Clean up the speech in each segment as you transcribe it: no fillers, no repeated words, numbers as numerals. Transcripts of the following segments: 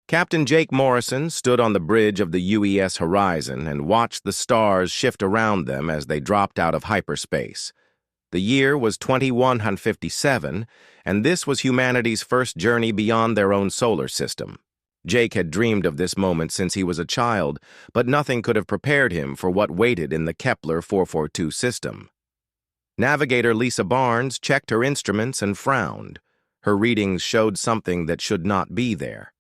Captain Jake Morrison stood on the bridge of the UES Horizon and watched the stars shift around them as they dropped out of hyperspace. The year was 2157, and this was humanity's first journey beyond their own solar system. Jake had dreamed of this moment since he was a child, but nothing could have prepared him for what waited in the Kepler 442 system. Navigator Lisa Barnes checked her instruments and frowned. Her readings showed something that should not be there.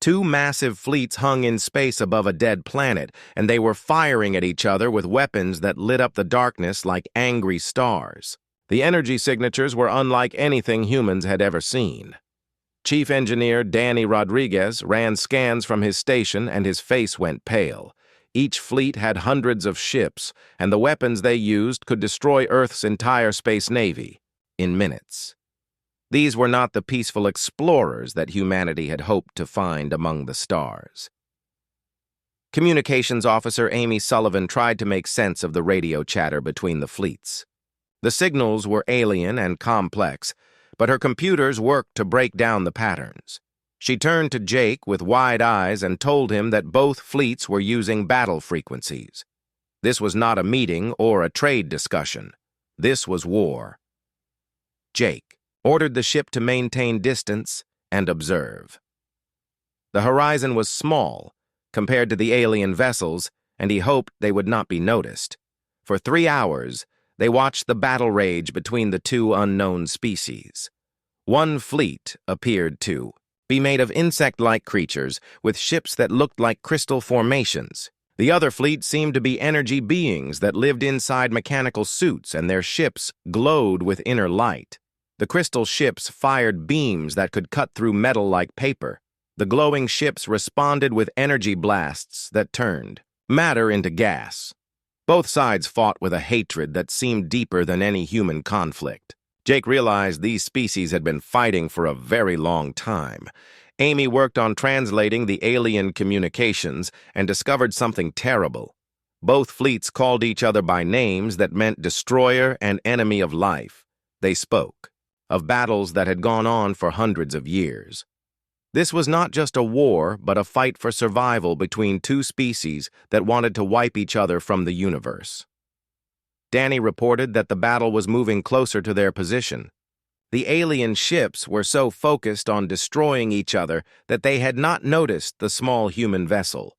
Two massive fleets hung in space above a dead planet, and they were firing at each other with weapons that lit up the darkness like angry stars. The energy signatures were unlike anything humans had ever seen. Chief Engineer Danny Rodriguez ran scans from his station, and his face went pale. Each fleet had hundreds of ships, and the weapons they used could destroy Earth's entire space navy in minutes. These were not the peaceful explorers that humanity had hoped to find among the stars. Communications Officer Amy Sullivan tried to make sense of the radio chatter between the fleets. The signals were alien and complex, but her computers worked to break down the patterns. She turned to Jake with wide eyes and told him that both fleets were using battle frequencies. This was not a meeting or a trade discussion. This was war. Jake ordered the ship to maintain distance and observe. The horizon was small compared to the alien vessels, and he hoped they would not be noticed. For 3 hours, they watched the battle rage between the two unknown species. One fleet appeared to be made of insect-like creatures with ships that looked like crystal formations. The other fleet seemed to be energy beings that lived inside mechanical suits, and their ships glowed with inner light. The crystal ships fired beams that could cut through metal like paper. The glowing ships responded with energy blasts that turned matter into gas. Both sides fought with a hatred that seemed deeper than any human conflict. Jake realized these species had been fighting for a very long time. Amy worked on translating the alien communications and discovered something terrible. Both fleets called each other by names that meant destroyer and enemy of life. They spoke of battles that had gone on for hundreds of years. This was not just a war, but a fight for survival between two species that wanted to wipe each other from the universe. Danny reported that the battle was moving closer to their position. The alien ships were so focused on destroying each other that they had not noticed the small human vessel.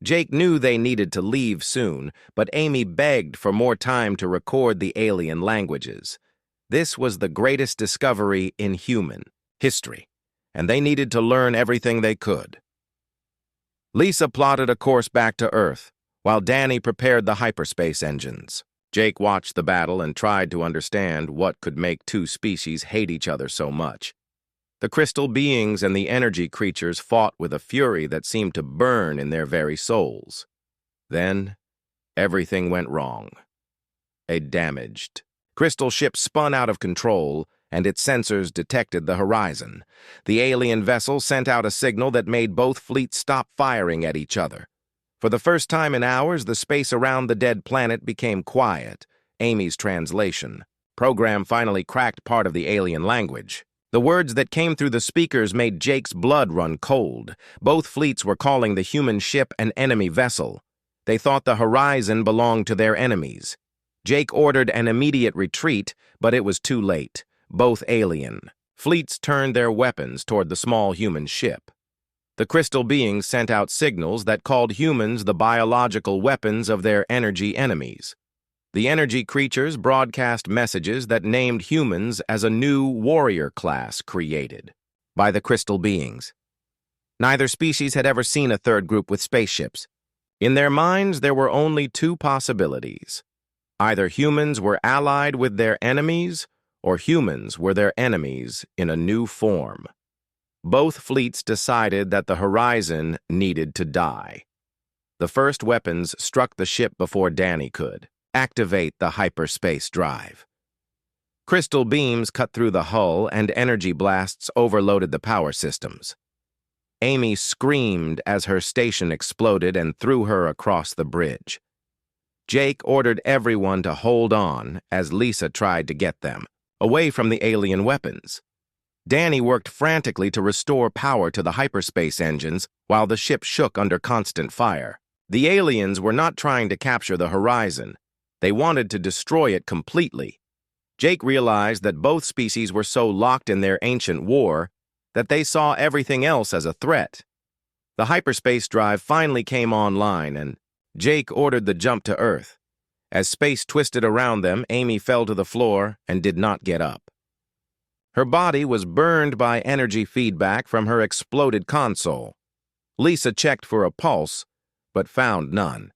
Jake knew they needed to leave soon, but Amy begged for more time to record the alien languages. This was the greatest discovery in human history, and they needed to learn everything they could. Lisa plotted a course back to Earth, while Danny prepared the hyperspace engines. Jake watched the battle and tried to understand what could make two species hate each other so much. The crystal beings and the energy creatures fought with a fury that seemed to burn in their very souls. Then, everything went wrong. A damaged crystal ship spun out of control, and its sensors detected the horizon. The alien vessel sent out a signal that made both fleets stop firing at each other. For the first time in hours, the space around the dead planet became quiet. Amy's translation program finally cracked part of the alien language. The words that came through the speakers made Jake's blood run cold. Both fleets were calling the human ship an enemy vessel. They thought the horizon belonged to their enemies. Jake ordered an immediate retreat, but it was too late. Both alien fleets turned their weapons toward the small human ship. The crystal beings sent out signals that called humans the biological weapons of their energy enemies. The energy creatures broadcast messages that named humans as a new warrior class created by the crystal beings. Neither species had ever seen a third group with spaceships. In their minds, there were only two possibilities. Either humans were allied with their enemies, or humans were their enemies in a new form. Both fleets decided that the horizon needed to die. The first weapons struck the ship before Danny could activate the hyperspace drive. Crystal beams cut through the hull, and energy blasts overloaded the power systems. Amy screamed as her station exploded and threw her across the bridge. Jake ordered everyone to hold on as Lisa tried to get them away from the alien weapons. Danny worked frantically to restore power to the hyperspace engines while the ship shook under constant fire. The aliens were not trying to capture the horizon. They wanted to destroy it completely. Jake realized that both species were so locked in their ancient war that they saw everything else as a threat. The hyperspace drive finally came online, and Jake ordered the jump to Earth. As space twisted around them, Amy fell to the floor and did not get up. Her body was burned by energy feedback from her exploded console. Lisa checked for a pulse, but found none.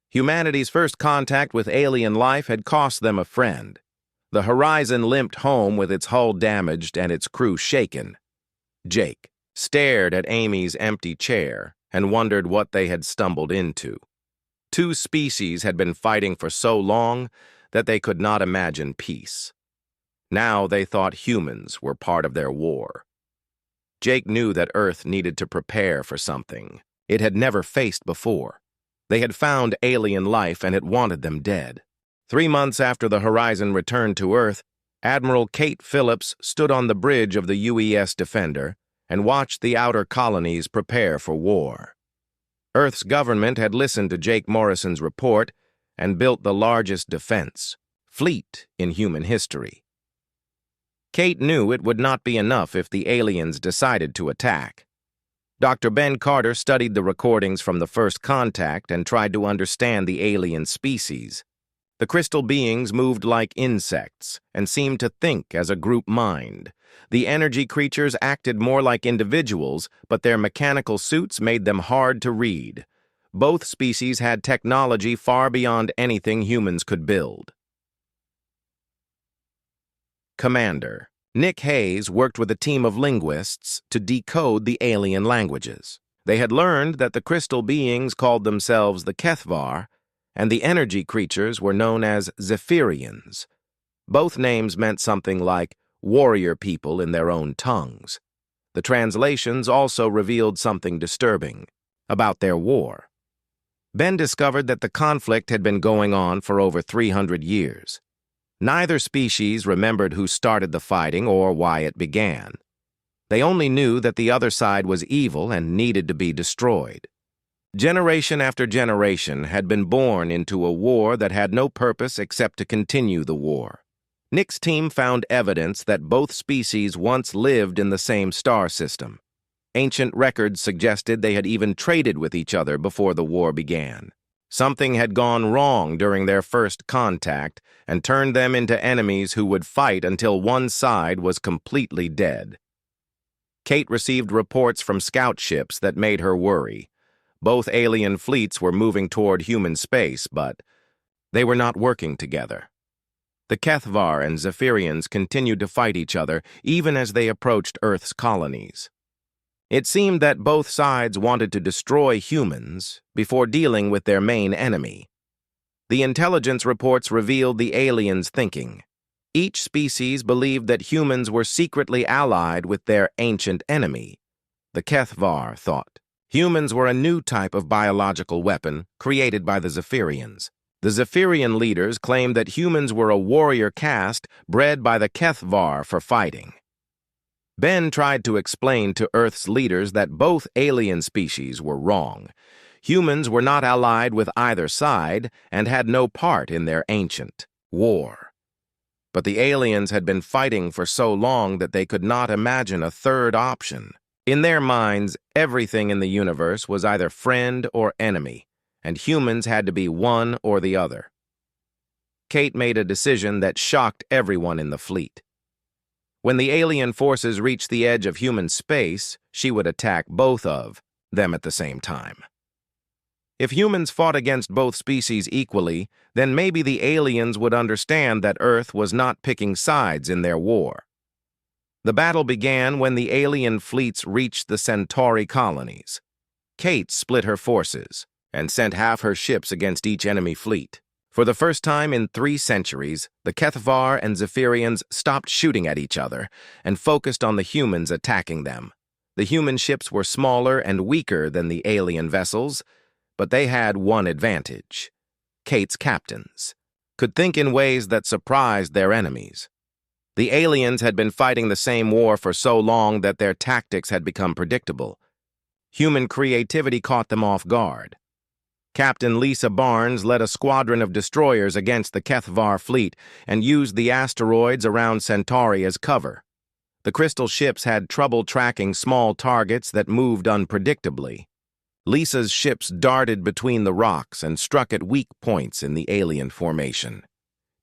Humanity's first contact with alien life had cost them a friend. The Horizon limped home with its hull damaged and its crew shaken. Jake stared at Amy's empty chair and wondered what they had stumbled into. Two species had been fighting for so long that they could not imagine peace. Now they thought humans were part of their war. Jake knew that Earth needed to prepare for something it had never faced before. They had found alien life and it wanted them dead. 3 months after the Horizon returned to Earth, Admiral Kate Phillips stood on the bridge of the UES Defender and watched the outer colonies prepare for war. Earth's government had listened to Jake Morrison's report and built the largest defense fleet in human history. Kate knew it would not be enough if the aliens decided to attack. Dr. Ben Carter studied the recordings from the first contact and tried to understand the alien species. The crystal beings moved like insects and seemed to think as a group mind. The energy creatures acted more like individuals, but their mechanical suits made them hard to read. Both species had technology far beyond anything humans could build. Commander Nick Hayes worked with a team of linguists to decode the alien languages. They had learned that the crystal beings called themselves the Kethvar, and the energy creatures were known as Zephyrians. Both names meant something like warrior people in their own tongues. The translations also revealed something disturbing about their war. Ben discovered that the conflict had been going on for over 300 years. Neither species remembered who started the fighting or why it began. They only knew that the other side was evil and needed to be destroyed. Generation after generation had been born into a war that had no purpose except to continue the war. Nick's team found evidence that both species once lived in the same star system. Ancient records suggested they had even traded with each other before the war began. Something had gone wrong during their first contact and turned them into enemies who would fight until one side was completely dead. Kate received reports from scout ships that made her worry. Both alien fleets were moving toward human space, but they were not working together. The Kethvar and Zephyrians continued to fight each other even as they approached Earth's colonies. It seemed that both sides wanted to destroy humans before dealing with their main enemy. The intelligence reports revealed the aliens' thinking. Each species believed that humans were secretly allied with their ancient enemy. The Kethvar thought humans were a new type of biological weapon created by the Zephyrians. The Zephyrian leaders claimed that humans were a warrior caste bred by the Kethvar for fighting. Ben tried to explain to Earth's leaders that both alien species were wrong. Humans were not allied with either side and had no part in their ancient war. But the aliens had been fighting for so long that they could not imagine a third option. In their minds, everything in the universe was either friend or enemy, and humans had to be one or the other. Kate made a decision that shocked everyone in the fleet. When the alien forces reached the edge of human space, she would attack both of them at the same time. If humans fought against both species equally, then maybe the aliens would understand that Earth was not picking sides in their war. The battle began when the alien fleets reached the Centauri colonies. Kate split her forces and sent half her ships against each enemy fleet. For the first time in 3 centuries, the Kethvar and Zephyrians stopped shooting at each other and focused on the humans attacking them. The human ships were smaller and weaker than the alien vessels, but they had one advantage. Kate's captains could think in ways that surprised their enemies. The aliens had been fighting the same war for so long that their tactics had become predictable. Human creativity caught them off guard. Captain Lisa Barnes led a squadron of destroyers against the Kethvar fleet and used the asteroids around Centauri as cover. The crystal ships had trouble tracking small targets that moved unpredictably. Lisa's ships darted between the rocks and struck at weak points in the alien formation.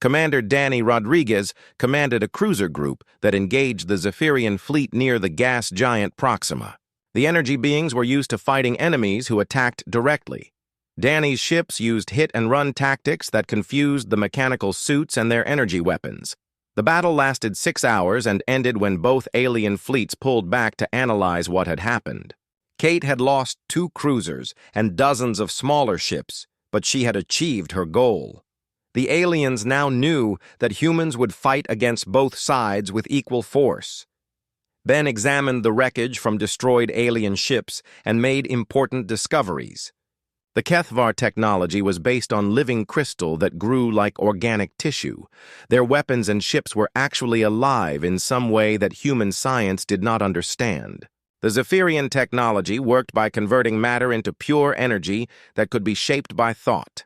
Commander Danny Rodriguez commanded a cruiser group that engaged the Zephyrian fleet near the gas giant Proxima. The energy beings were used to fighting enemies who attacked directly. Danny's ships used hit-and-run tactics that confused the mechanical suits and their energy weapons. The battle lasted 6 hours and ended when both alien fleets pulled back to analyze what had happened. Kate had lost 2 cruisers and dozens of smaller ships, but she had achieved her goal. The aliens now knew that humans would fight against both sides with equal force. Ben examined the wreckage from destroyed alien ships and made important discoveries. The Kethvar technology was based on living crystal that grew like organic tissue. Their weapons and ships were actually alive in some way that human science did not understand. The Zephyrian technology worked by converting matter into pure energy that could be shaped by thought.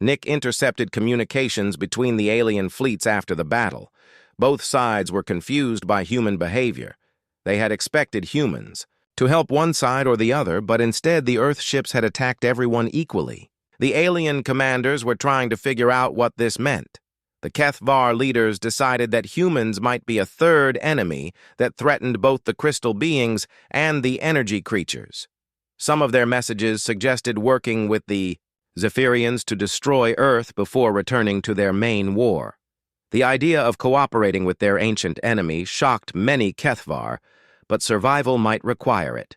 Nick intercepted communications between the alien fleets after the battle. Both sides were confused by human behavior. They had expected humans to help one side or the other, but instead the Earth ships had attacked everyone equally. The alien commanders were trying to figure out what this meant. The Kethvar leaders decided that humans might be a third enemy that threatened both the crystal beings and the energy creatures. Some of their messages suggested working with the Zephyrians to destroy Earth before returning to their main war. The idea of cooperating with their ancient enemy shocked many Kethvar, but survival might require it.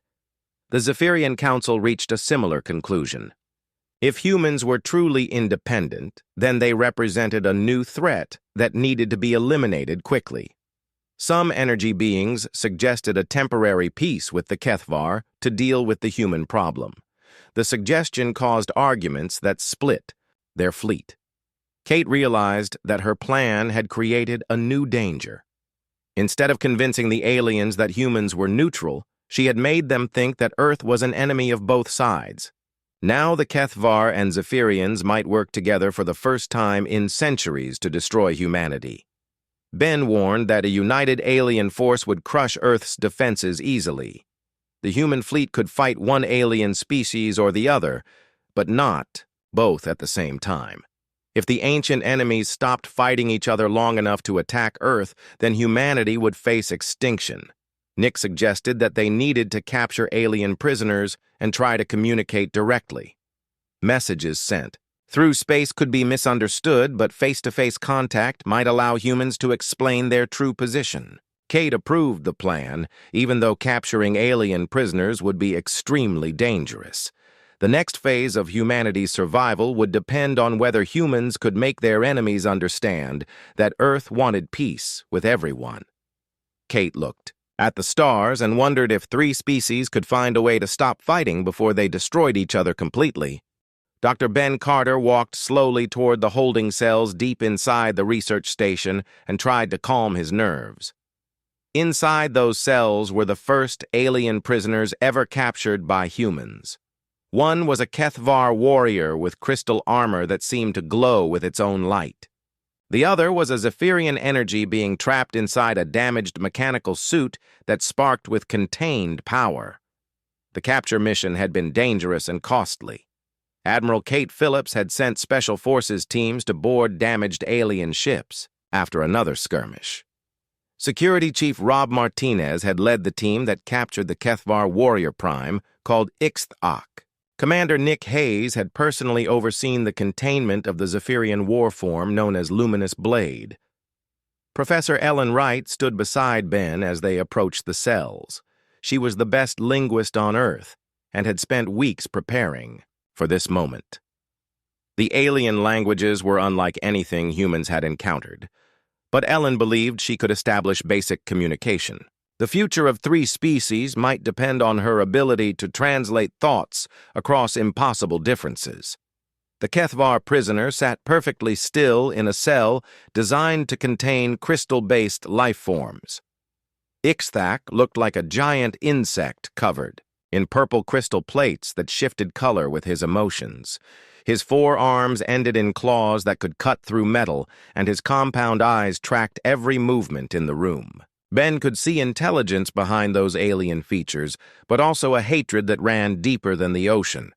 The Zephyrian Council reached a similar conclusion. If humans were truly independent, then they represented a new threat that needed to be eliminated quickly. Some energy beings suggested a temporary peace with the Kethvar to deal with the human problem. The suggestion caused arguments that split their fleet. Kate realized that her plan had created a new danger. Instead of convincing the aliens that humans were neutral, she had made them think that Earth was an enemy of both sides. Now the Kethvar and Zephyrians might work together for the first time in centuries to destroy humanity. Ben warned that a united alien force would crush Earth's defenses easily. The human fleet could fight one alien species or the other, but not both at the same time. If the ancient enemies stopped fighting each other long enough to attack Earth, then humanity would face extinction. Nick suggested that they needed to capture alien prisoners and try to communicate directly. Messages sent through space could be misunderstood, but face-to-face contact might allow humans to explain their true position. Kate approved the plan, even though capturing alien prisoners would be extremely dangerous. The next phase of humanity's survival would depend on whether humans could make their enemies understand that Earth wanted peace with everyone. Kate looked at the stars and wondered if 3 species could find a way to stop fighting before they destroyed each other completely. Dr. Ben Carter walked slowly toward the holding cells deep inside the research station and tried to calm his nerves. Inside those cells were the first alien prisoners ever captured by humans. One was a Kethvar warrior with crystal armor that seemed to glow with its own light. The other was a Zephyrian energy being trapped inside a damaged mechanical suit that sparked with contained power. The capture mission had been dangerous and costly. Admiral Kate Phillips had sent Special Forces teams to board damaged alien ships after another skirmish. Security Chief Rob Martinez had led the team that captured the Kethvar warrior prime called Ixth-Ak. Commander Nick Hayes had personally overseen the containment of the Zephyrian war form known as Luminous Blade. Professor Ellen Wright stood beside Ben as they approached the cells. She was the best linguist on Earth and had spent weeks preparing for this moment. The alien languages were unlike anything humans had encountered, but Ellen believed she could establish basic communication. The future of 3 species might depend on her ability to translate thoughts across impossible differences. The HFY prisoner sat perfectly still in a cell designed to contain crystal-based life forms. HFY looked like a giant insect covered in purple crystal plates that shifted color with his emotions. His forearms ended in claws that could cut through metal, and his compound eyes tracked every movement in the room. Ben could see intelligence behind those alien features, but also a hatred that ran deeper than the ocean.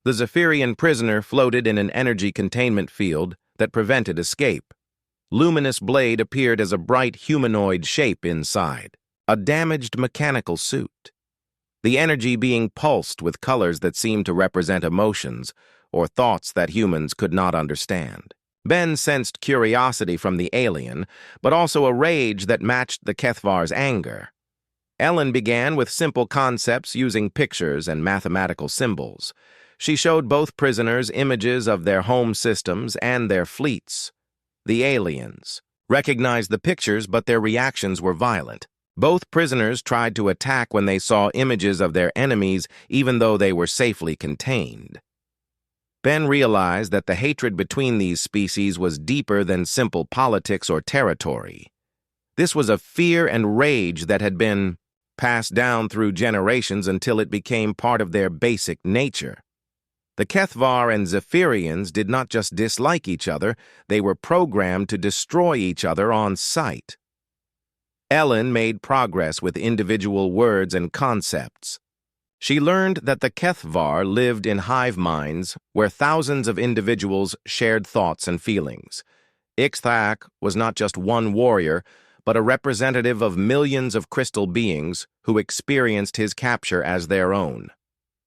The Zephyrian prisoner floated in an energy containment field that prevented escape. Luminous Blade appeared as a bright humanoid shape inside, a damaged mechanical suit. The energy being pulsed with colors that seemed to represent emotions or thoughts that humans could not understand. Ben sensed curiosity from the alien, but also a rage that matched the HFY's anger. Ellen began with simple concepts using pictures and mathematical symbols. She showed both prisoners images of their home systems and their fleets. The aliens recognized the pictures, but their reactions were violent. Both prisoners tried to attack when they saw images of their enemies, even though they were safely contained. Ben realized that the hatred between these species was deeper than simple politics or territory. This was a fear and rage that had been passed down through generations until it became part of their basic nature. The HFY and Zephyrians did not just dislike each other, they were programmed to destroy each other on sight. Ellen made progress with individual words and concepts. She learned that the HFY lived in hive minds where thousands of individuals shared thoughts and feelings. HFY was not just one warrior, but a representative of millions of crystal beings who experienced his capture as their own.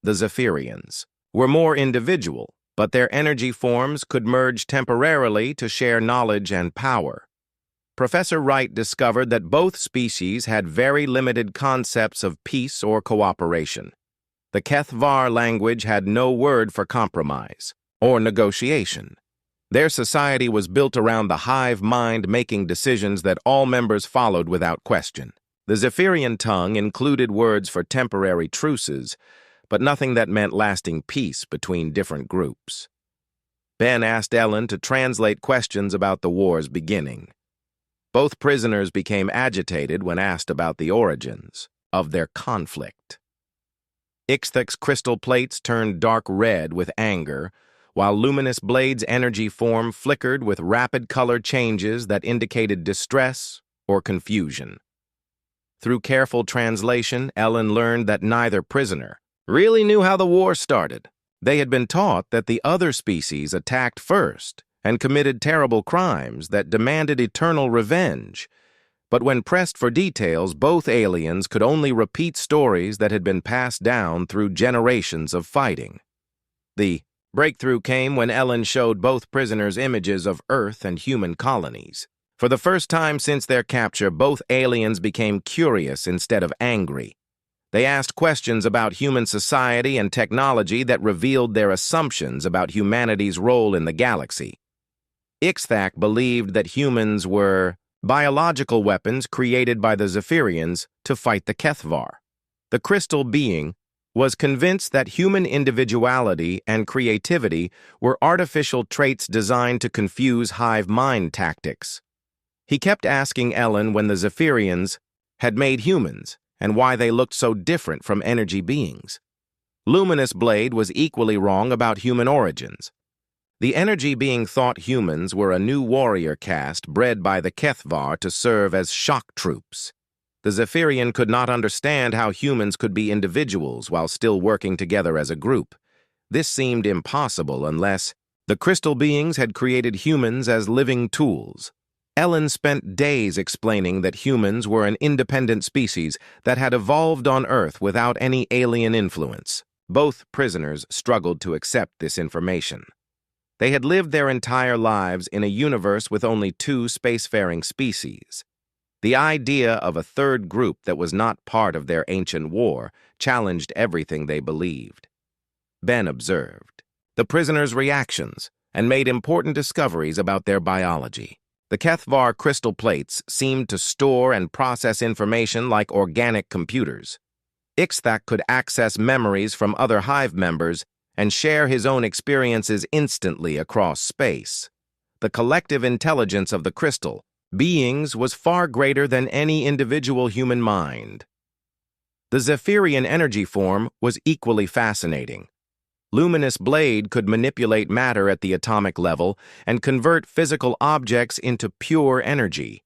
The Zephyrians were more individual, but their energy forms could merge temporarily to share knowledge and power. Professor Wright discovered that both species had very limited concepts of peace or cooperation. The HFY language had no word for compromise or negotiation. Their society was built around the hive mind making decisions that all members followed without question. The Zephyrian tongue included words for temporary truces, but nothing that meant lasting peace between different groups. Ben asked Ellen to translate questions about the war's beginning. Both prisoners became agitated when asked about the origins of their conflict. HFY's crystal plates turned dark red with anger, while Luminous Blade's energy form flickered with rapid color changes that indicated distress or confusion. Through careful translation, Ellen learned that neither prisoner really knew how the war started. They had been taught that the other species attacked first and committed terrible crimes that demanded eternal revenge. But when pressed for details, both aliens could only repeat stories that had been passed down through generations of fighting. The breakthrough came when Ellen showed both prisoners images of Earth and human colonies. For the first time since their capture, both aliens became curious instead of angry. They asked questions about human society and technology that revealed their assumptions about humanity's role in the galaxy. HFY believed that humans were biological weapons created by the Zephyrians to fight the HFY. The crystal being was convinced that human individuality and creativity were artificial traits designed to confuse hive mind tactics. He kept asking Ellen when the Zephyrians had made humans and why they looked so different from energy beings. Luminous Blade was equally wrong about human origins. The energy being thought humans were a new warrior caste bred by the HFY to serve as shock troops. The Zephyrian could not understand how humans could be individuals while still working together as a group. This seemed impossible unless the crystal beings had created humans as living tools. Ellen spent days explaining that humans were an independent species that had evolved on Earth without any alien influence. Both prisoners struggled to accept this information. They had lived their entire lives in a universe with only 2 spacefaring species. The idea of a third group that was not part of their ancient war challenged everything they believed. Ben observed the prisoners' reactions and made important discoveries about their biology. The HFY crystal plates seemed to store and process information like organic computers. HFY could access memories from other hive members and share his own experiences instantly across space. The collective intelligence of the crystal beings was far greater than any individual human mind. The Zephyrian energy form was equally fascinating. Luminous Blade could manipulate matter at the atomic level and convert physical objects into pure energy.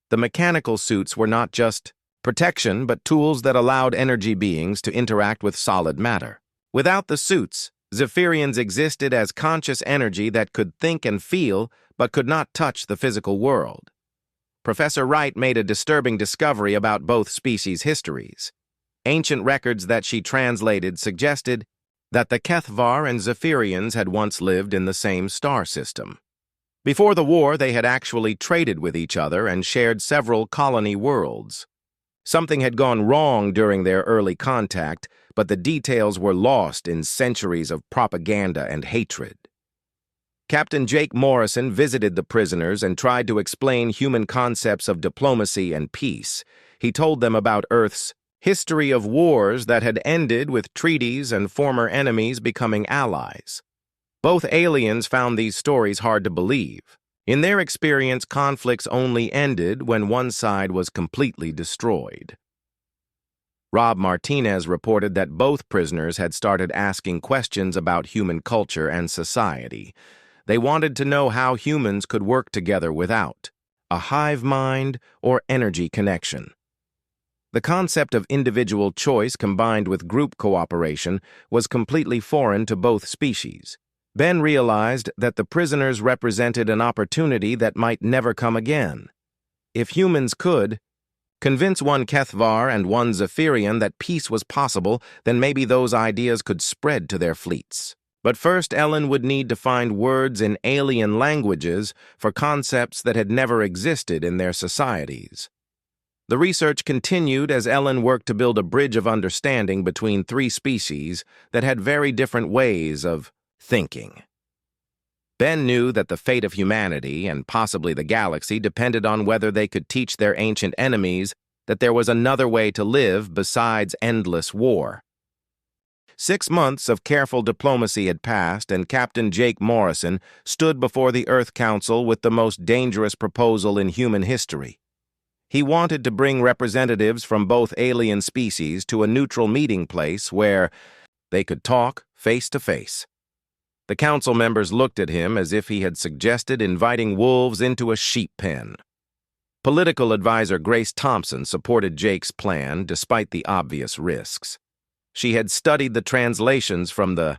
The mechanical suits were not just protection, but tools that allowed energy beings to interact with solid matter. Without the suits, Zephyrians existed as conscious energy that could think and feel, but could not touch the physical world. Professor Wright made a disturbing discovery about both species' histories. Ancient records that she translated suggested that the Kethvar and Zephyrians had once lived in the same star system. Before the war, they had actually traded with each other and shared several colony worlds. Something had gone wrong during their early contact, but the details were lost in centuries of propaganda and hatred. Captain Jake Morrison visited the prisoners and tried to explain human concepts of diplomacy and peace. He told them about Earth's history of wars that had ended with treaties and former enemies becoming allies. Both aliens found these stories hard to believe. In their experience, conflicts only ended when one side was completely destroyed. Rob Martinez reported that both prisoners had started asking questions about human culture and society. They wanted to know how humans could work together without a hive mind or energy connection. The concept of individual choice combined with group cooperation was completely foreign to both species. Ben realized that the prisoners represented an opportunity that might never come again. If humans could convince one Kethvar and one Zephyrian that peace was possible, then maybe those ideas could spread to their fleets. But first, Ellen would need to find words in alien languages for concepts that had never existed in their societies. The research continued as Ellen worked to build a bridge of understanding between three species that had very different ways of thinking. Ben knew that the fate of humanity, and possibly the galaxy, depended on whether they could teach their ancient enemies that there was another way to live besides endless war. 6 months of careful diplomacy had passed, and Captain Jake Morrison stood before the Earth Council with the most dangerous proposal in human history. He wanted to bring representatives from both alien species to a neutral meeting place where they could talk face to face. The council members looked at him as if he had suggested inviting wolves into a sheep pen. Political advisor Grace Thompson supported Jake's plan despite the obvious risks. She had studied the translations from the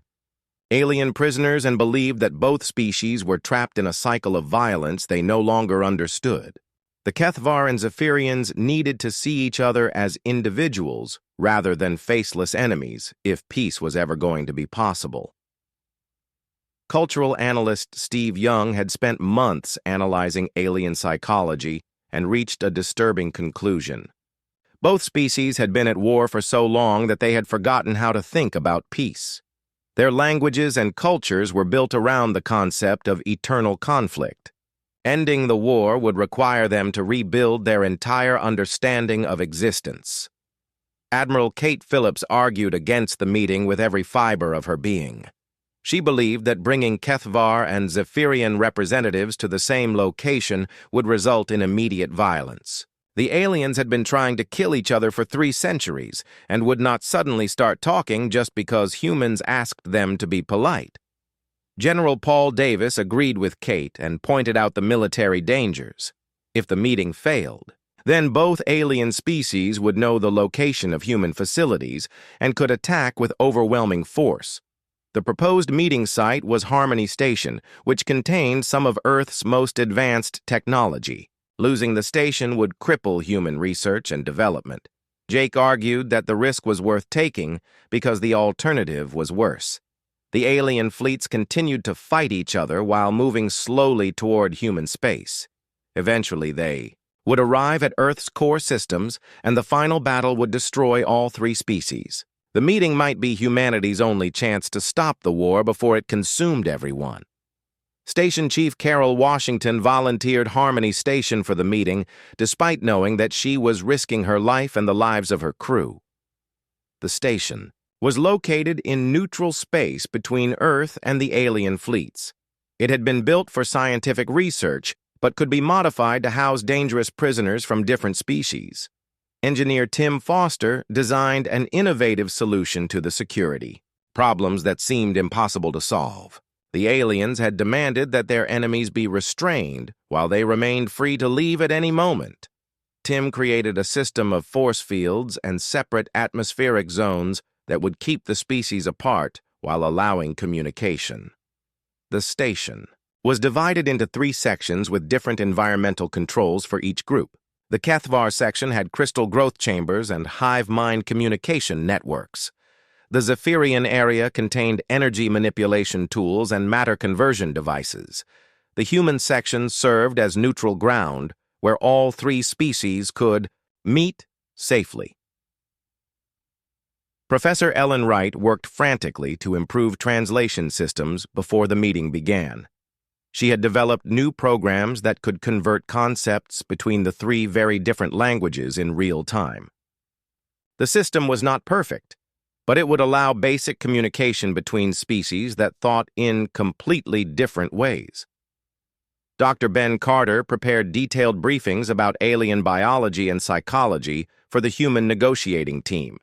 alien prisoners and believed that both species were trapped in a cycle of violence they no longer understood. The Kethvar and Zephyrians needed to see each other as individuals rather than faceless enemies if peace was ever going to be possible. Cultural analyst Steve Young had spent months analyzing alien psychology and reached a disturbing conclusion. Both species had been at war for so long that they had forgotten how to think about peace. Their languages and cultures were built around the concept of eternal conflict. Ending the war would require them to rebuild their entire understanding of existence. Admiral Kate Phillips argued against the meeting with every fiber of her being. She believed that bringing Kethvar and Zephyrian representatives to the same location would result in immediate violence. The aliens had been trying to kill each other for 3 centuries and would not suddenly start talking just because humans asked them to be polite. General Paul Davis agreed with Kate and pointed out the military dangers. If the meeting failed, then both alien species would know the location of human facilities and could attack with overwhelming force. The proposed meeting site was Harmony Station, which contained some of Earth's most advanced technology. Losing the station would cripple human research and development. Jake argued that the risk was worth taking because the alternative was worse. The alien fleets continued to fight each other while moving slowly toward human space. Eventually, they would arrive at Earth's core systems, and the final battle would destroy all 3 species. The meeting might be humanity's only chance to stop the war before it consumed everyone. Station Chief Carol Washington volunteered Harmony Station for the meeting, despite knowing that she was risking her life and the lives of her crew. The station was located in neutral space between Earth and the alien fleets. It had been built for scientific research, but could be modified to house dangerous prisoners from different species. Engineer Tim Foster designed an innovative solution to the security problems that seemed impossible to solve. The aliens had demanded that their enemies be restrained while they remained free to leave at any moment. Tim created a system of force fields and separate atmospheric zones that would keep the species apart while allowing communication. The station was divided into 3 sections with different environmental controls for each group. The HFY section had crystal growth chambers and hive mind communication networks. The Zephyrian area contained energy manipulation tools and matter conversion devices. The human section served as neutral ground where all 3 species could meet safely. Professor Ellen Wright worked frantically to improve translation systems before the meeting began. She had developed new programs that could convert concepts between the 3 very different languages in real time. The system was not perfect, but it would allow basic communication between species that thought in completely different ways. Dr. Ben Carter prepared detailed briefings about alien biology and psychology for the human negotiating team.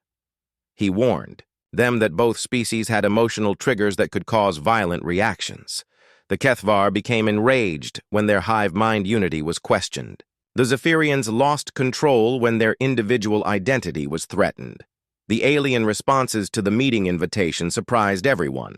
He warned them that both species had emotional triggers that could cause violent reactions. The HFY became enraged when their hive mind unity was questioned. The Zephyrians lost control when their individual identity was threatened. The alien responses to the meeting invitation surprised everyone.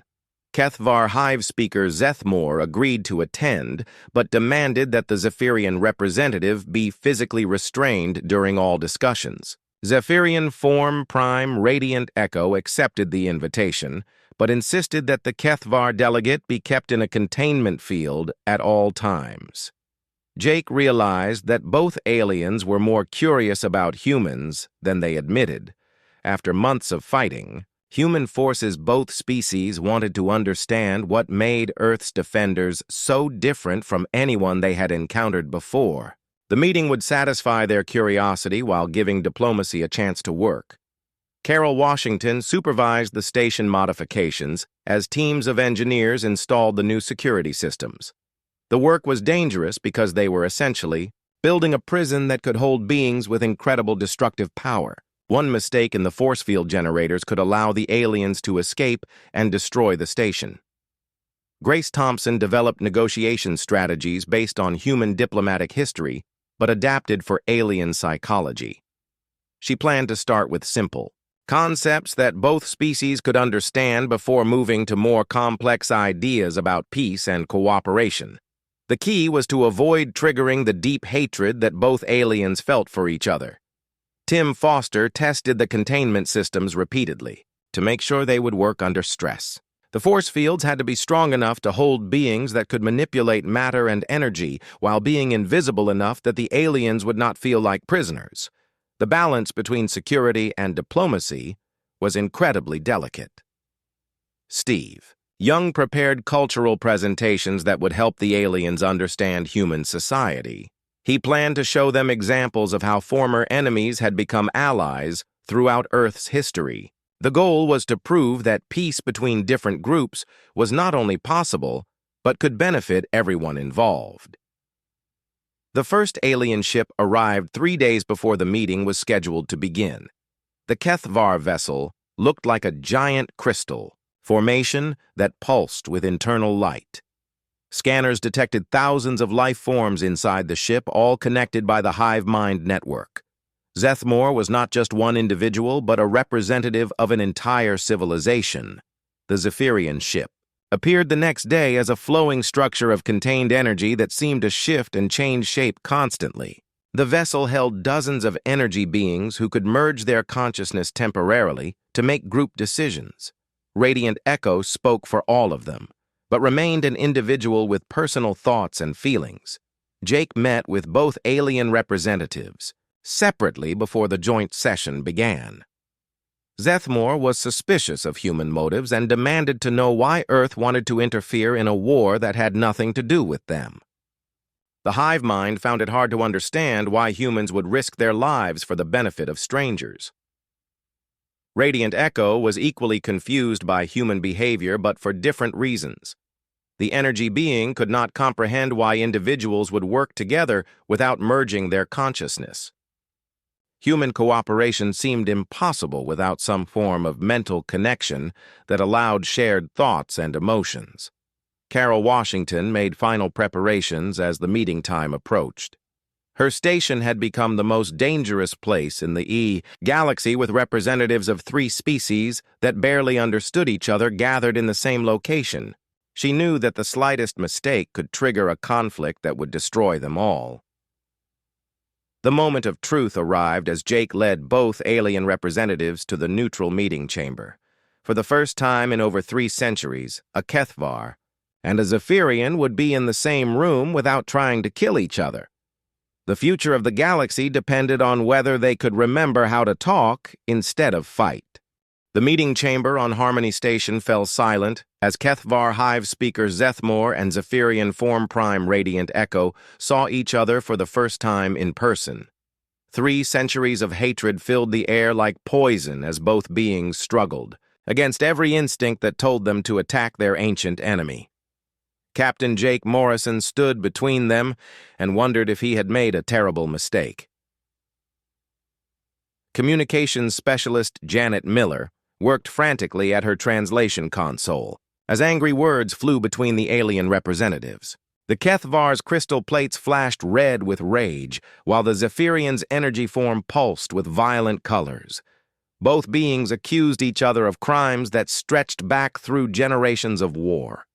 HFY hive speaker Zethmore agreed to attend, but demanded that the Zephyrian representative be physically restrained during all discussions. Zephyrian Form Prime Radiant Echo accepted the invitation, but insisted that the HFY delegate be kept in a containment field at all times. Jake realized that both aliens were more curious about humans than they admitted. After months of fighting, human forces both species wanted to understand what made Earth's defenders so different from anyone they had encountered before. The meeting would satisfy their curiosity while giving diplomacy a chance to work. Carol Washington supervised the station modifications as teams of engineers installed the new security systems. The work was dangerous because they were essentially building a prison that could hold beings with incredible destructive power. One mistake in the force field generators could allow the aliens to escape and destroy the station. Grace Thompson developed negotiation strategies based on human diplomatic history, but adapted for alien psychology. She planned to start with simple concepts that both species could understand before moving to more complex ideas about peace and cooperation. The key was to avoid triggering the deep hatred that both aliens felt for each other. Tim Foster tested the containment systems repeatedly to make sure they would work under stress. The force fields had to be strong enough to hold beings that could manipulate matter and energy while being invisible enough that the aliens would not feel like prisoners. The balance between security and diplomacy was incredibly delicate. Steve Young prepared cultural presentations that would help the aliens understand human society. He planned to show them examples of how former enemies had become allies throughout Earth's history. The goal was to prove that peace between different groups was not only possible, but could benefit everyone involved. The first alien ship arrived 3 days before the meeting was scheduled to begin. The HFY vessel looked like a giant crystal formation that pulsed with internal light. Scanners detected thousands of life forms inside the ship, all connected by the hive mind network. Zethmore was not just one individual, but a representative of an entire civilization. The Zephyrian ship appeared the next day as a flowing structure of contained energy that seemed to shift and change shape constantly. The vessel held dozens of energy beings who could merge their consciousness temporarily to make group decisions. Radiant Echo spoke for all of them, but remained an individual with personal thoughts and feelings. Jake met with both alien representatives separately before the joint session began. Zethmore was suspicious of human motives and demanded to know why Earth wanted to interfere in a war that had nothing to do with them. The hive mind found it hard to understand why humans would risk their lives for the benefit of strangers. Radiant Echo was equally confused by human behavior, but for different reasons. The energy being could not comprehend why individuals would work together without merging their consciousness. Human cooperation seemed impossible without some form of mental connection that allowed shared thoughts and emotions. Carol Washington made final preparations as the meeting time approached. Her station had become the most dangerous place in the galaxy, with representatives of 3 species that barely understood each other gathered in the same location. She knew that the slightest mistake could trigger a conflict that would destroy them all. The moment of truth arrived as Jake led both alien representatives to the neutral meeting chamber. For the first time in over 3 centuries, a Kethvar and a Zephyrian would be in the same room without trying to kill each other. The future of the galaxy depended on whether they could remember how to talk instead of fight. The meeting chamber on Harmony Station fell silent as Kethvar Hive speaker Zethmore and Zephyrian Form Prime Radiant Echo saw each other for the first time in person. 3 centuries of hatred filled the air like poison as both beings struggled against every instinct that told them to attack their ancient enemy. Captain Jake Morrison stood between them and wondered if he had made a terrible mistake. Communications specialist Janet Miller worked frantically at her translation console as angry words flew between the alien representatives. The Kethvar's crystal plates flashed red with rage, while the Zephyrian's energy form pulsed with violent colors. Both beings accused each other of crimes that stretched back through generations of war.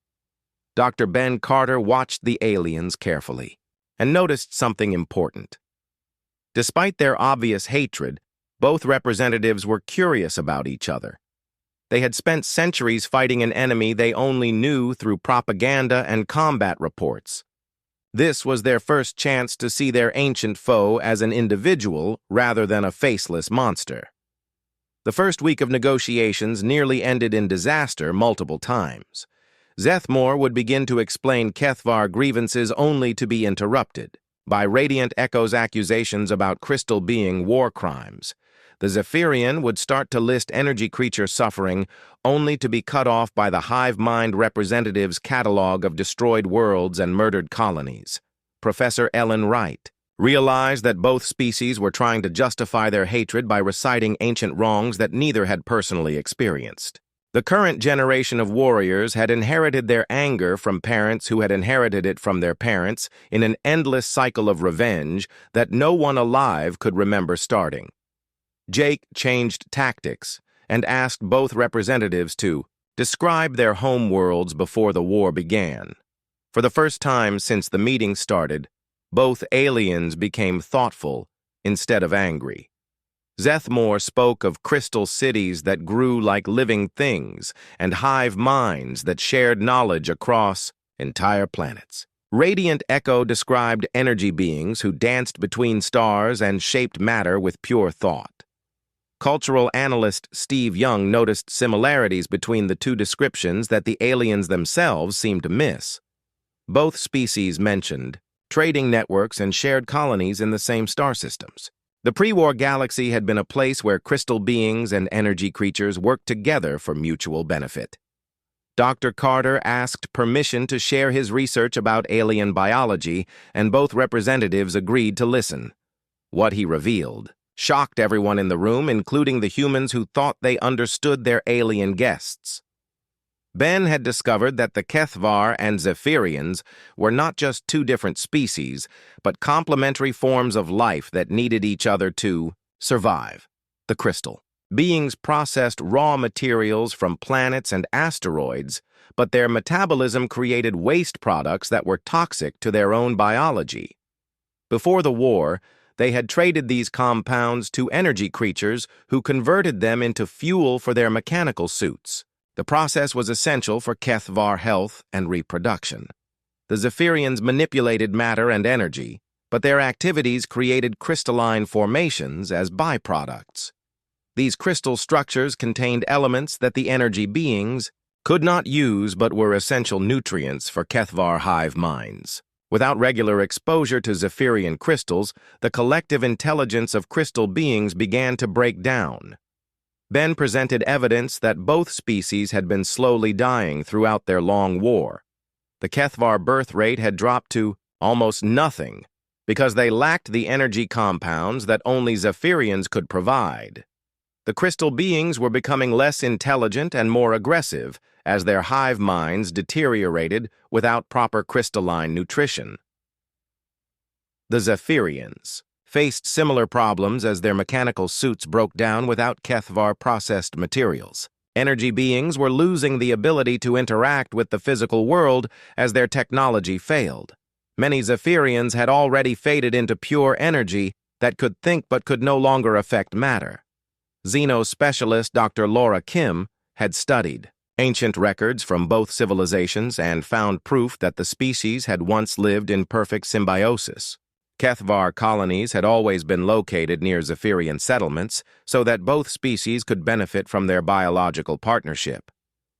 Dr. Ben Carter watched the aliens carefully and noticed something important. Despite their obvious hatred, both representatives were curious about each other. They had spent centuries fighting an enemy they only knew through propaganda and combat reports. This was their first chance to see their ancient foe as an individual rather than a faceless monster. The first week of negotiations nearly ended in disaster multiple times. Zethmore would begin to explain Kethvar grievances only to be interrupted by Radiant Echo's accusations about crystal being war crimes. The Zephyrian would start to list energy creature suffering only to be cut off by the hive mind representative's catalog of destroyed worlds and murdered colonies. Professor Ellen Wright realized that both species were trying to justify their hatred by reciting ancient wrongs that neither had personally experienced. The current generation of warriors had inherited their anger from parents who had inherited it from their parents in an endless cycle of revenge that no one alive could remember starting. Jake changed tactics and asked both representatives to describe their home worlds before the war began. For the first time since the meeting started, both aliens became thoughtful instead of angry. Zethmore spoke of crystal cities that grew like living things and hive minds that shared knowledge across entire planets. Radiant Echo described energy beings who danced between stars and shaped matter with pure thought. Cultural analyst Steve Young noticed similarities between the 2 descriptions that the aliens themselves seemed to miss. Both species mentioned trading networks and shared colonies in the same star systems. The pre-war galaxy had been a place where crystal beings and energy creatures worked together for mutual benefit. Dr. Carter asked permission to share his research about alien biology, and both representatives agreed to listen. What he revealed shocked everyone in the room, including the humans who thought they understood their alien guests. Ben had discovered that the Kethvar and Zephyrians were not just 2 different species, but complementary forms of life that needed each other to survive. The crystal beings processed raw materials from planets and asteroids, but their metabolism created waste products that were toxic to their own biology. Before the war, they had traded these compounds to energy creatures who converted them into fuel for their mechanical suits. The process was essential for Kethvar health and reproduction. The Zephyrians manipulated matter and energy, but their activities created crystalline formations as byproducts. These crystal structures contained elements that the energy beings could not use but were essential nutrients for Kethvar hive minds. Without regular exposure to Zephyrian crystals, the collective intelligence of crystal beings began to break down. Ben presented evidence that both species had been slowly dying throughout their long war. The Kethvar birth rate had dropped to almost nothing because they lacked the energy compounds that only Zephyrians could provide. The crystal beings were becoming less intelligent and more aggressive as their hive minds deteriorated without proper crystalline nutrition. The Zephyrians faced similar problems as their mechanical suits broke down without Kethvar processed materials. Energy beings were losing the ability to interact with the physical world as their technology failed. Many Zephyrians had already faded into pure energy that could think but could no longer affect matter. Xeno-specialist Dr. Laura Kim had studied ancient records from both civilizations and found proof that the species had once lived in perfect symbiosis. Kethvar colonies had always been located near Zephyrian settlements so that both species could benefit from their biological partnership.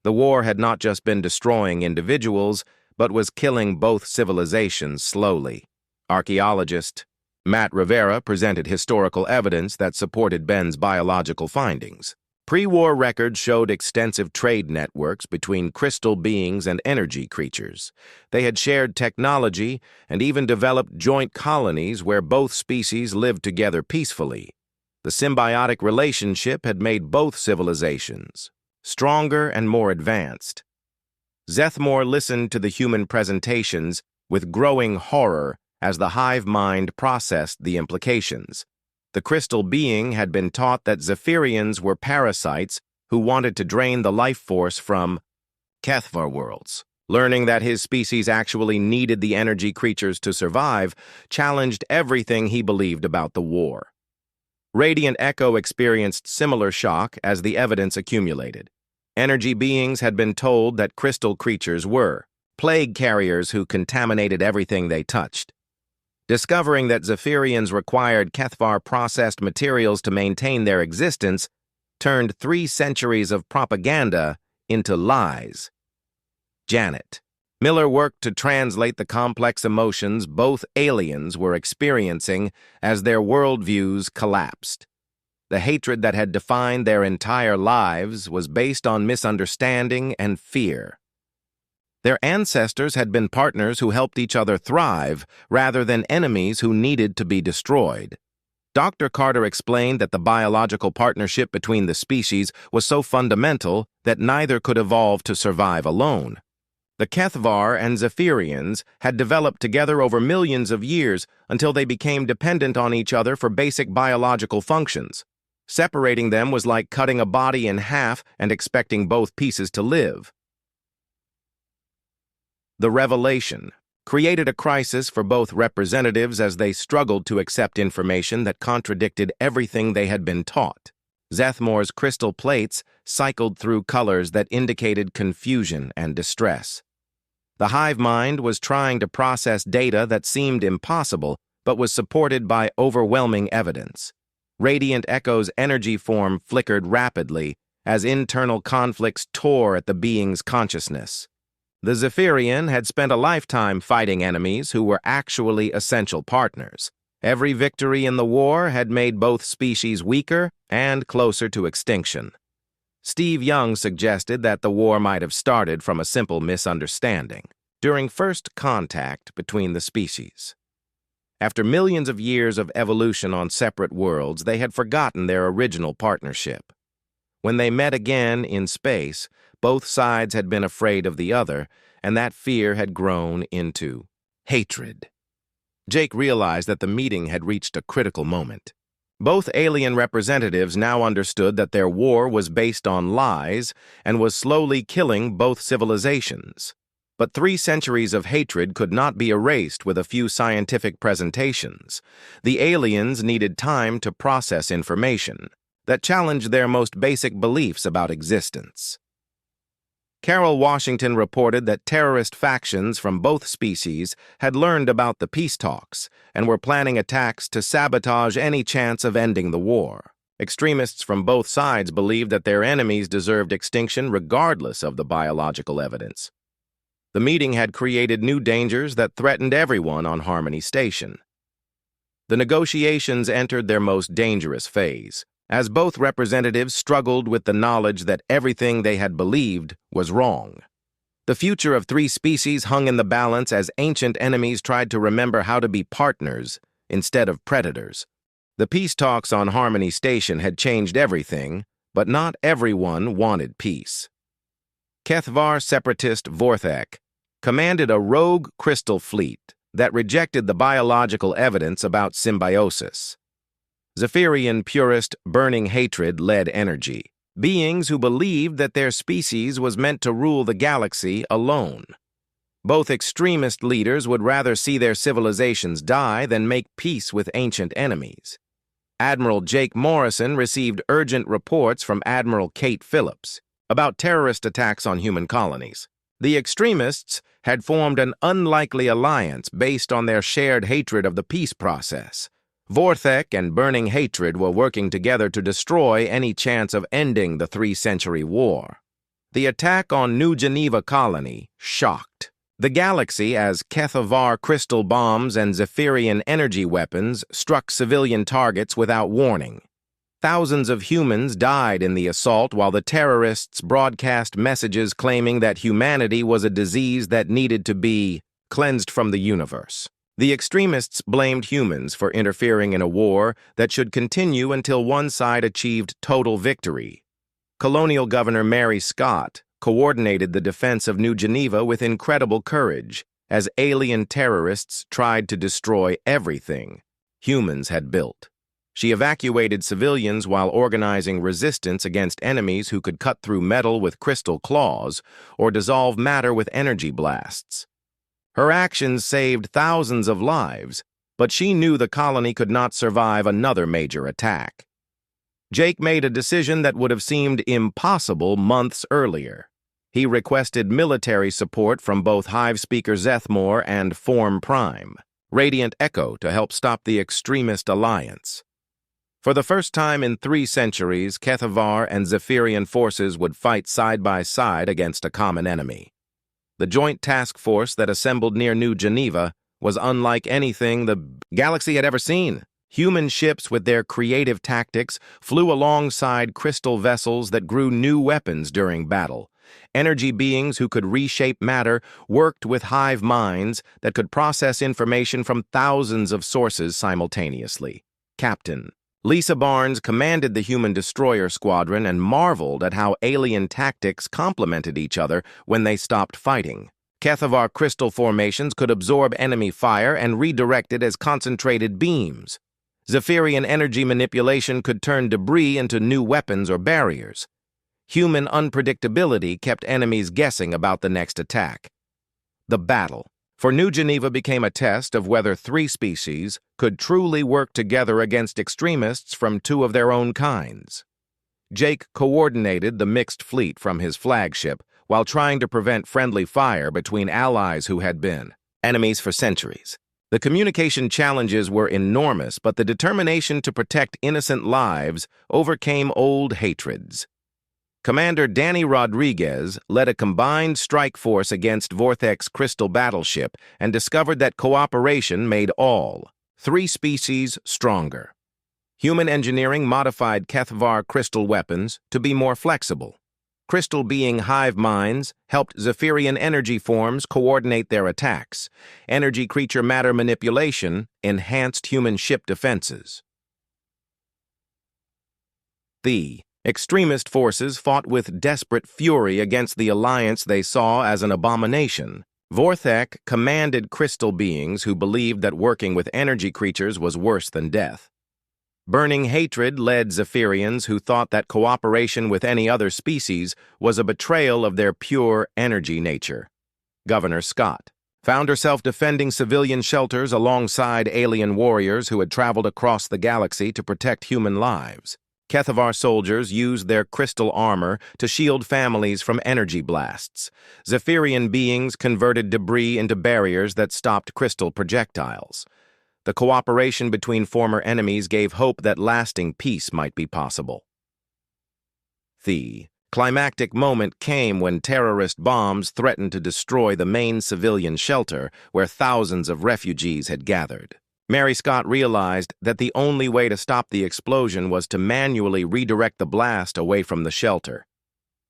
The war had not just been destroying individuals, but was killing both civilizations slowly. Archaeologist Matt Rivera presented historical evidence that supported Ben's biological findings. Pre-war records showed extensive trade networks between crystal beings and energy creatures. They had shared technology and even developed joint colonies where both species lived together peacefully. The symbiotic relationship had made both civilizations stronger and more advanced. Zethmore listened to the human presentations with growing horror as the hive mind processed the implications. The crystal being had been taught that Zephyrians were parasites who wanted to drain the life force from Kethvar worlds. Learning that his species actually needed the energy creatures to survive challenged everything he believed about the war. Radiant Echo experienced similar shock as the evidence accumulated. Energy beings had been told that crystal creatures were plague carriers who contaminated everything they touched. Discovering that Zephyrians required Kethvar-processed materials to maintain their existence turned 3 centuries of propaganda into lies. Janet Miller worked to translate the complex emotions both aliens were experiencing as their worldviews collapsed. The hatred that had defined their entire lives was based on misunderstanding and fear. Their ancestors had been partners who helped each other thrive rather than enemies who needed to be destroyed. Dr. Carter explained that the biological partnership between the species was so fundamental that neither could evolve to survive alone. The Kethvar and Zephyrians had developed together over millions of years until they became dependent on each other for basic biological functions. Separating them was like cutting a body in half and expecting both pieces to live. The revelation created a crisis for both representatives as they struggled to accept information that contradicted everything they had been taught. Zethmore's crystal plates cycled through colors that indicated confusion and distress. The hive mind was trying to process data that seemed impossible, but was supported by overwhelming evidence. Radiant Echo's energy form flickered rapidly as internal conflicts tore at the being's consciousness. The Zephyrian had spent a lifetime fighting enemies who were actually essential partners. Every victory in the war had made both species weaker and closer to extinction. Steve Young suggested that the war might have started from a simple misunderstanding during first contact between the species. After millions of years of evolution on separate worlds, they had forgotten their original partnership. When they met again in space, both sides had been afraid of the other, and that fear had grown into hatred. Jake realized that the meeting had reached a critical moment. Both alien representatives now understood that their war was based on lies and was slowly killing both civilizations. But 3 centuries of hatred could not be erased with a few scientific presentations. The aliens needed time to process information that challenged their most basic beliefs about existence. Carol Washington reported that terrorist factions from both species had learned about the peace talks and were planning attacks to sabotage any chance of ending the war. Extremists from both sides believed that their enemies deserved extinction regardless of the biological evidence. The meeting had created new dangers that threatened everyone on Harmony Station. The negotiations entered their most dangerous phase. as both representatives struggled with the knowledge that everything they had believed was wrong. The future of three species hung in the balance as ancient enemies tried to remember how to be partners instead of predators. The peace talks on Harmony Station had changed everything, but not everyone wanted peace. HFY separatist Vorthek commanded a rogue crystal fleet that rejected the biological evidence about symbiosis. Zephyrian purist Burning Hatred led energy, beings who believed that their species was meant to rule the galaxy alone. Both extremist leaders would rather see their civilizations die than make peace with ancient enemies. Admiral Jake Morrison received urgent reports from Admiral Kate Phillips about terrorist attacks on human colonies. The extremists had formed an unlikely alliance based on their shared hatred of the peace process. Vorthek and Burning Hatred were working together to destroy any chance of ending the 3-century war. The attack on New Geneva colony shocked the galaxy as HFY crystal bombs and Zephyrian energy weapons struck civilian targets without warning. Thousands of humans died in the assault while the terrorists broadcast messages claiming that humanity was a disease that needed to be cleansed from the universe. The extremists blamed humans for interfering in a war that should continue until one side achieved total victory. Colonial Governor Mary Scott coordinated the defense of New Geneva with incredible courage as alien terrorists tried to destroy everything humans had built. She evacuated civilians while organizing resistance against enemies who could cut through metal with crystal claws or dissolve matter with energy blasts. Her actions saved thousands of lives, but she knew the colony could not survive another major attack. Jake made a decision that would have seemed impossible months earlier. He requested military support from both Hive Speaker Zethmore and Form Prime, Radiant Echo, to help stop the extremist alliance. For the first time in 3 centuries, HFY and Zephyrian forces would fight side by side against a common enemy. The joint task force that assembled near New Geneva was unlike anything the galaxy had ever seen. Human ships with their creative tactics flew alongside crystal vessels that grew new weapons during battle. Energy beings who could reshape matter worked with hive minds that could process information from thousands of sources simultaneously. Captain Lisa Barnes commanded the human destroyer squadron and marveled at how alien tactics complemented each other when they stopped fighting. HFY crystal formations could absorb enemy fire and redirect it as concentrated beams. Zephyrian energy manipulation could turn debris into new weapons or barriers. Human unpredictability kept enemies guessing about the next attack. The battle for New Geneva became a test of whether 3 species could truly work together against extremists from 2 of their own kinds. Jake coordinated the mixed fleet from his flagship while trying to prevent friendly fire between allies who had been enemies for centuries. The communication challenges were enormous, but the determination to protect innocent lives overcame old hatreds. Commander Danny Rodriguez led a combined strike force against Vorthek's crystal battleship and discovered that cooperation made all 3 species stronger. Human engineering modified HFY crystal weapons to be more flexible. Crystal being hive minds helped Zephyrian energy forms coordinate their attacks. Energy creature matter manipulation enhanced human ship defenses. The extremist forces fought with desperate fury against the alliance they saw as an abomination. Vorthek commanded crystal beings who believed that working with energy creatures was worse than death. Burning Hatred led Zephyrians who thought that cooperation with any other species was a betrayal of their pure energy nature. Governor Scott found herself defending civilian shelters alongside alien warriors who had traveled across the galaxy to protect human lives. HFY soldiers used their crystal armor to shield families from energy blasts. Zephyrian beings converted debris into barriers that stopped crystal projectiles. The cooperation between former enemies gave hope that lasting peace might be possible. The climactic moment came when terrorist bombs threatened to destroy the main civilian shelter where thousands of refugees had gathered. Mary Scott realized that the only way to stop the explosion was to manually redirect the blast away from the shelter.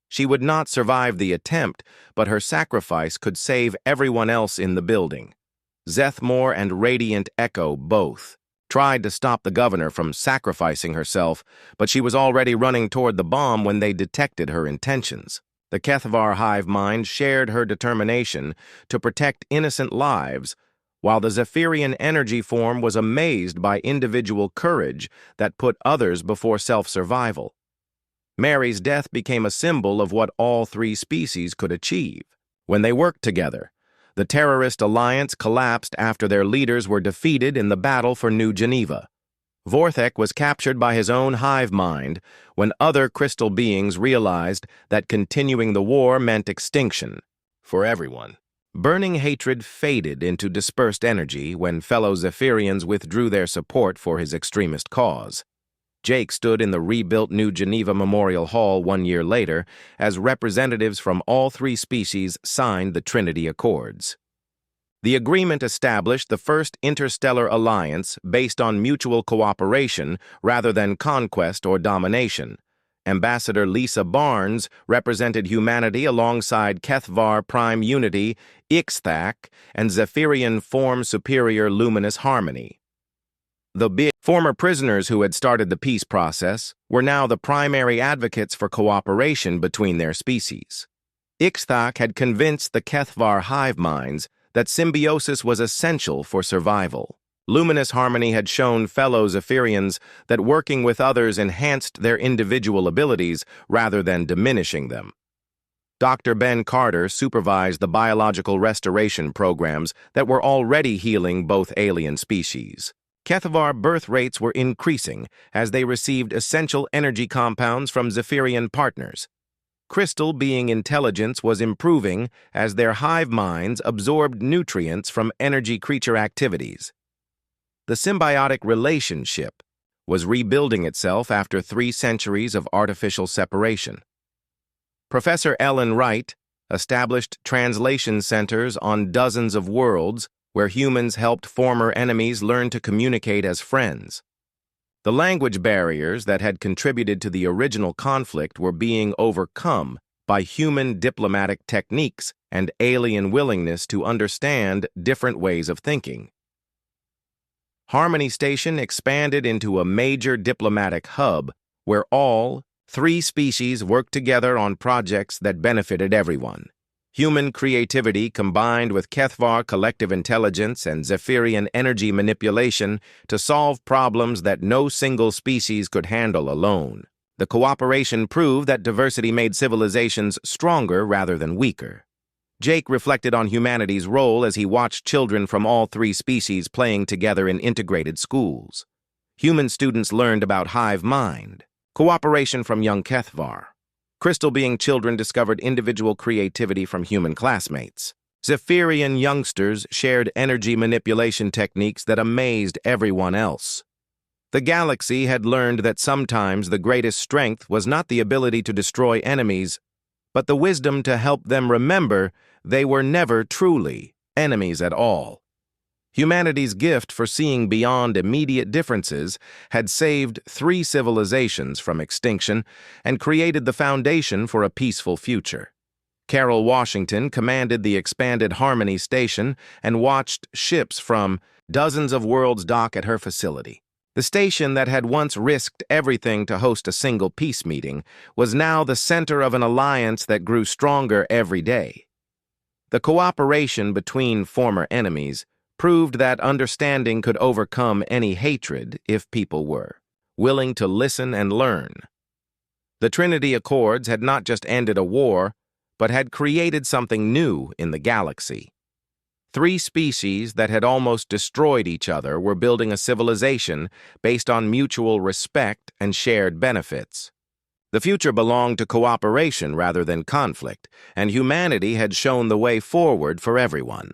She would not survive the attempt, but her sacrifice could save everyone else in the building. Zethmore and Radiant Echo both tried to stop the governor from sacrificing herself, but she was already running toward the bomb when they detected her intentions. The Kethvar hive mind shared her determination to protect innocent lives, while the Zephyrian energy form was amazed by individual courage that put others before self-survival. Mary's death became a symbol of what all three species could achieve. When they worked together, the terrorist alliance collapsed after their leaders were defeated in the battle for New Geneva. Vorthek was captured by his own hive mind when other crystal beings realized that continuing the war meant extinction for everyone. Burning hatred faded into dispersed energy when fellow Zephyrians withdrew their support for his extremist cause. Jake stood in the rebuilt New Geneva Memorial Hall 1 year later as representatives from all three species signed the Trinity Accords. The agreement established the first interstellar alliance based on mutual cooperation rather than conquest or domination. Ambassador Lisa Barnes represented humanity alongside Kethvar Prime Unity, Ixthak, and Zephyrian Form Superior Luminous Harmony. The former prisoners who had started the peace process were now the primary advocates for cooperation between their species. Ixthak had convinced the Kethvar hive minds that symbiosis was essential for survival. Luminous Harmony had shown fellow Zephyrians that working with others enhanced their individual abilities rather than diminishing them. Dr. Ben Carter supervised the biological restoration programs that were already healing both alien species. Kethvar birth rates were increasing as they received essential energy compounds from Zephyrian partners. Crystal being intelligence was improving as their hive minds absorbed nutrients from energy creature activities. The symbiotic relationship was rebuilding itself after 3 centuries of artificial separation. Professor Ellen Wright established translation centers on dozens of worlds where humans helped former enemies learn to communicate as friends. The language barriers that had contributed to the original conflict were being overcome by human diplomatic techniques and alien willingness to understand different ways of thinking. Harmony Station expanded into a major diplomatic hub where all 3 species worked together on projects that benefited everyone. Human creativity combined with Kethvar collective intelligence and Zephyrian energy manipulation to solve problems that no single species could handle alone. The cooperation proved that diversity made civilizations stronger rather than weaker. Jake reflected on humanity's role as he watched children from all 3 species playing together in integrated schools. Human students learned about hive mind, cooperation from young Kethvar. Crystal being children discovered individual creativity from human classmates. Zephyrian youngsters shared energy manipulation techniques that amazed everyone else. The galaxy had learned that sometimes the greatest strength was not the ability to destroy enemies, but the wisdom to help them remember they were never truly enemies at all. Humanity's gift for seeing beyond immediate differences had saved 3 civilizations from extinction and created the foundation for a peaceful future. Carol Washington commanded the expanded Harmony Station and watched ships from dozens of worlds dock at her facility. The station that had once risked everything to host a single peace meeting was now the center of an alliance that grew stronger every day. The cooperation between former enemies proved that understanding could overcome any hatred if people were willing to listen and learn. The Trinity Accords had not just ended a war, but had created something new in the galaxy. 3 species that had almost destroyed each other were building a civilization based on mutual respect and shared benefits. The future belonged to cooperation rather than conflict, and humanity had shown the way forward for everyone.